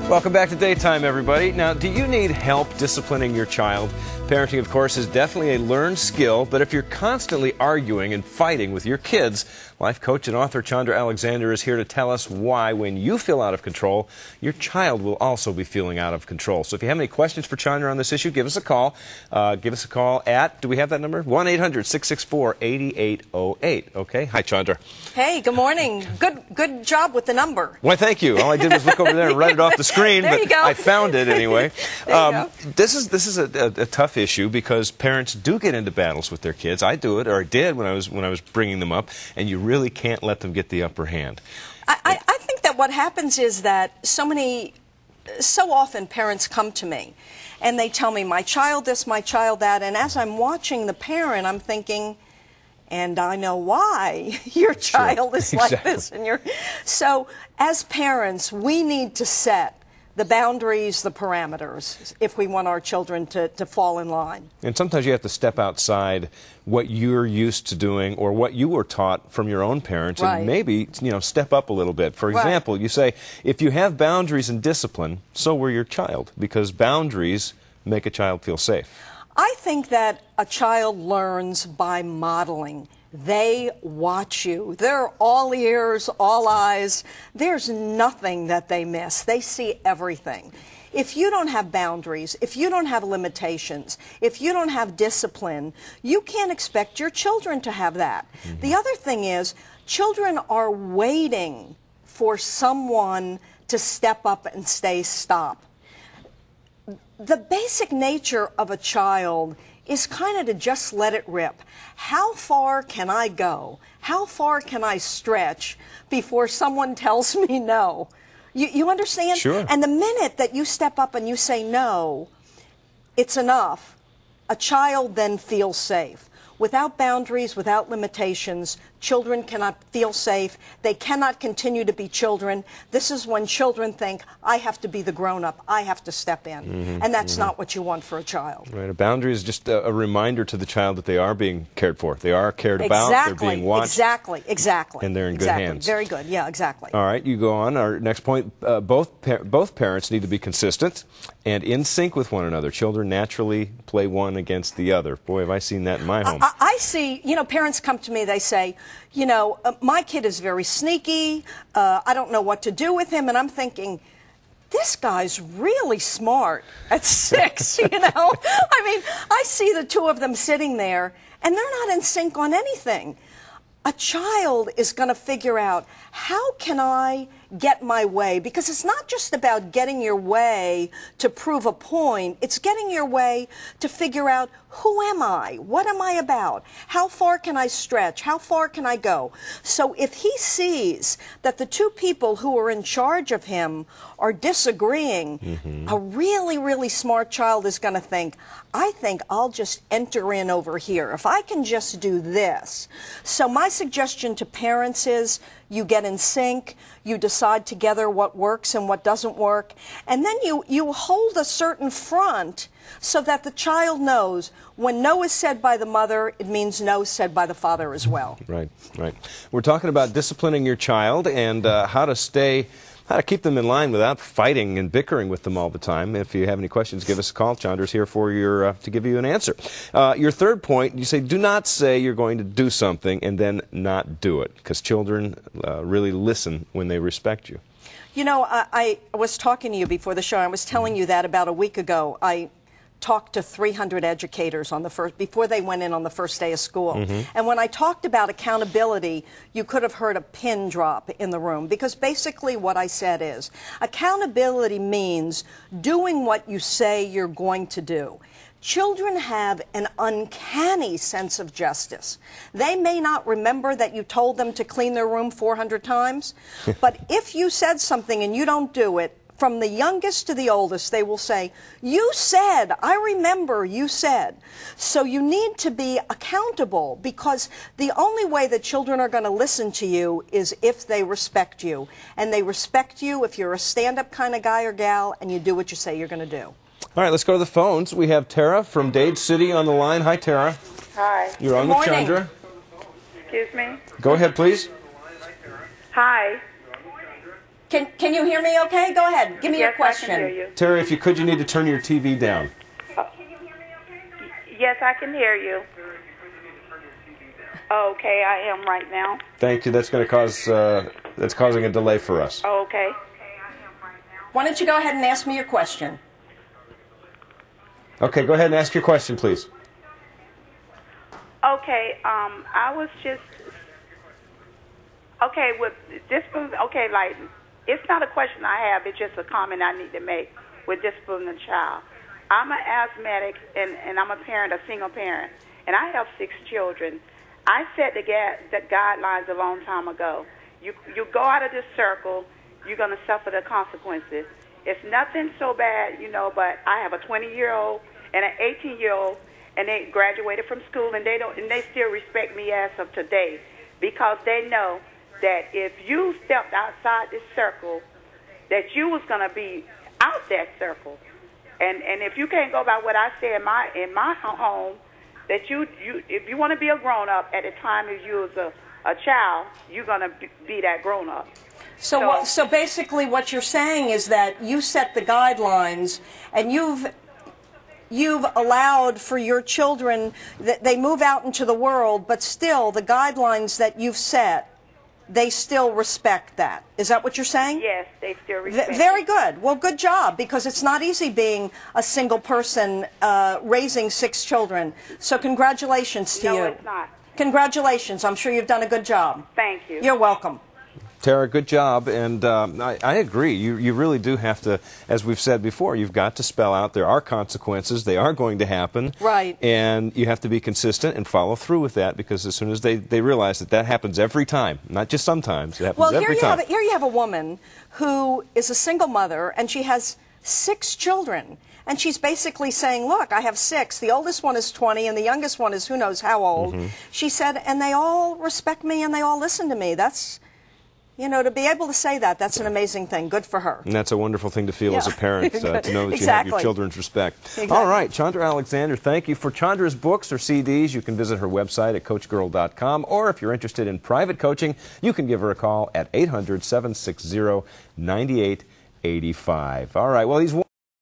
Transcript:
Welcome back to Daytime, everybody. Now, do you need help disciplining your child? Parenting, of course, is definitely a learned skill, but if you're constantly arguing and fighting with your kids, life coach and author Chandra Alexander is here to tell us why, when you feel out of control, your child will also be feeling out of control. So if you have any questions for Chandra on this issue, give us a call. Give us a call at, do we have that number? 1-800-664-8808. Okay. Hi, Chandra. Hey, good morning. Good job with the number. Why, thank you. All I did was look over there and write it off the screen, there but you go. I found it anyway. This is a tough issue because parents do get into battles with their kids. I do it, or I did when I was bringing them up, and you really can't let them get the upper hand. I think that what happens is that so often parents come to me and they tell me, my child this, my child that, and as I'm watching the parent, I'm thinking, and I know why your child is like this. And so as parents, we need to set the boundaries, the parameters, if we want our children to fall in line. And sometimes you have to step outside what you're used to doing or what you were taught from your own parents, and maybe, step up a little bit. For example, you say, if you have boundaries and discipline, so will your child, because boundaries make a child feel safe. I think that a child learns by modeling. They watch you. They're all ears, all eyes. There's nothing that they miss. They see everything. If you don't have boundaries, if you don't have limitations, if you don't have discipline, you can't expect your children to have that. Mm-hmm. The other thing is, children are waiting for someone to step up and say stop. The basic nature of a child is kind of to just let it rip. How far can I go? How far can I stretch before someone tells me no? You understand? Sure. And the minute that you step up and you say no, it's enough, a child then feels safe. Without boundaries, without limitations, children cannot feel safe. They cannot continue to be children. This is when children think, I have to be the grown-up. I have to step in. Mm-hmm, and that's not what you want for a child. Right. A boundary is just a reminder to the child that they are being cared for. They are cared about. They're being watched. Exactly. And they're in good hands. Very good. Yeah, exactly. All right. You go on. Our next point, both parents need to be consistent and in sync with one another. Children naturally play one against the other. Boy, have I seen that in my home. I see, parents come to me, they say, my kid is very sneaky, I don't know what to do with him, and I'm thinking, this guy's really smart at 6, I mean, I see the two of them sitting there, and they're not in sync on anything. A child is going to figure out, how can I get my way? Because it's not just about getting your way to prove a point. It's getting your way to figure out, who am I? What am I about? How far can I stretch? How far can I go? So if he sees that the two people who are in charge of him are disagreeing, a really, really smart child is going to think, I think I'll just enter in over here. If I can just do this. So my suggestion to parents is, you get in sync, you decide together what works and what doesn't work, and then you hold a certain front so that the child knows when no is said by the mother, it means no said by the father as well. Right. We're talking about disciplining your child and how to keep them in line without fighting and bickering with them all the time. If you have any questions, give us a call. Chandra's here for to give you an answer. Your third point, you say, do not say you're going to do something and then not do it, because children really listen when they respect you. I was talking to you before the show. I was telling you that about a week ago. I talked to 300 educators before they went in on the first day of school. And when I talked about accountability, you could have heard a pin drop in the room, because basically what I said is, accountability means doing what you say you're going to do. Children have an uncanny sense of justice. They may not remember that you told them to clean their room 400 times, but if you said something and you don't do it, from the youngest to the oldest, they will say, you said, I remember you said. So you need to be accountable, because the only way that children are going to listen to you is if they respect you. And they respect you if you're a stand-up kind of guy or gal and you do what you say you're going to do. All right, let's go to the phones. We have Tara from Dade City on the line. Hi, Tara. Hi. You're on with Chandra. Excuse me? Go ahead, please. Hi. Can you hear me okay? Go ahead. Give me your question. I can hear you. Terry, if you could, you need to turn your TV down. Yes, I can hear you. Okay, I am right now. Thank you. That's going to cause that's causing a delay for us. Okay. Why don't you go ahead and ask me your question? Okay, go ahead and ask your question, please. Okay, I was just with discipline. Okay, like it's not a question I have. It's just a comment I need to make with disciplining a child. I'm an asthmatic and I'm a parent, a single parent, and I have 6 children. I set the guidelines a long time ago. You go out of this circle, you're going to suffer the consequences. It's nothing so bad, you know, but I have a 20-year-old and an 18-year-old, and they graduated from school, and they still respect me as of today because they know that if you stepped outside this circle, that you was going to be out that circle. And if you can't go by what I say in my home, that you if you want to be a grown up at the time as you was a child, you're gonna be that grown up. So basically, what you're saying is that you set the guidelines, and you've allowed for your children that they move out into the world, but still the guidelines that you've set, they still respect that. Is that what you're saying? Yes, they still respect Very good. Well, good job, because it's not easy being a single person raising 6 children. So congratulations to you. No, it's not. Congratulations. I'm sure you've done a good job. Thank you. You're welcome. Tara, good job, and I agree. You really do have to, as we've said before, you've got to spell out there are consequences. They are going to happen. Right. And you have to be consistent and follow through with that, because as soon as they realize that happens every time, not just sometimes, it happens every time. Here you have a woman who is a single mother, and she has 6 children. And she's basically saying, look, I have 6. The oldest one is 20, and the youngest one is who knows how old. She said, and they all respect me, and they all listen to me. That's... You know, to be able to say that's an amazing thing. Good for her. And that's a wonderful thing to feel as a parent, to know that Exactly. you have your children's respect. Exactly. All right, Chandra Alexander, thank you. For Chandra's books or CDs, you can visit her website at CoachGirl.com, or if you're interested in private coaching, you can give her a call at 800-760-9885. All right, well, he's